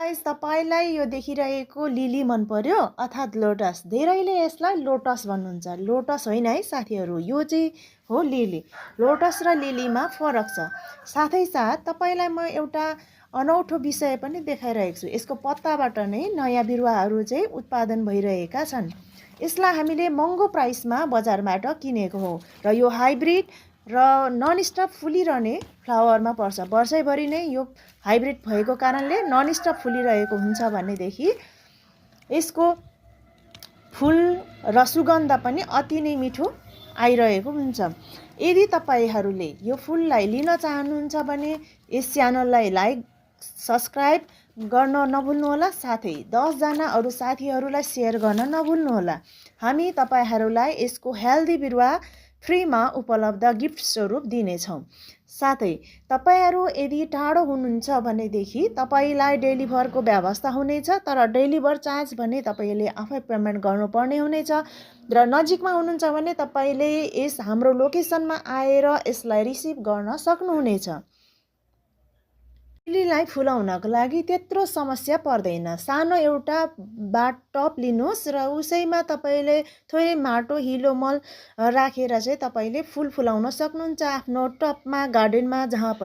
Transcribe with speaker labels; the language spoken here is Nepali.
Speaker 1: गाइस, तपाईलाई यो देखिरहेको लिली मन पर्यो अर्थात् लोटस। धेरैले यसलाई लोटस भन्नुहुन्छ। लोटस होइन है साथीहरू, यो चाहिँ हो लिली। लोटस र लिलीमा फरक छ। साथै साथ तपाईलाई म एउटा अनौठो विषय पनि देखाइरहेको छु। यसको पत्ताबाट नै नयाँ बिरुवाहरू चाहिँ उत्पादन भइरहेका छन्। यसलाई हामीले महँगो प्राइसमा बजारबाट किनेको हो र यो हाइब्रिड र नन स्टप फुलिरहने फ्लावरमा पर्छ। वर्षैभरि नै यो हाइब्रिड भएको कारणले नन स्टप फुलिरहेको हुन्छ भनेदेखि यसको फुल र सुगन्ध पनि अति नै मिठो आइरहेको हुन्छ। यदि तपाईहरूले यो फुललाई लिन चाहनुहुन्छ भने यस च्यानललाई लाइक सब्सक्राइब गर्न नभुल्नुहोला। साथै 10 जना अरू साथीहरूलाई सेयर गर्न नभुल्नुहोला। हामी तपाईहरूलाई यसको हेल्दी बिरुवा फ्रीमा उपलब्ध गिफ्ट स्वरूप दिनेछौँ। साथै तपाईहरू यदि टाढो हुनुहुन्छ भनेदेखि तपाईलाई डेलिभरको व्यवस्था हुनेछ, तर डेलिभर चार्ज भने तपाईले आफै पेमेन्ट गर्नुपर्ने हुनेछ। र नजिकमा हुनुहुन्छ भने तपाईले यस हाम्रो लोकेसनमा आएर यसलाई रिसिभ गर्न सक्नुहुनेछ। लिलीलाई फुलाउनको लागि त्यत्रो समस्या पर्दैन। सानो एउटा टब लिनुहोस् र उसैमा तपाईले थोरै माटो हिलो मल राखेर चाहिँ तपाईले फुल फुलाउन सक्नुहुन्छ आफ्नो टबमा, गार्डनमा, जहाँ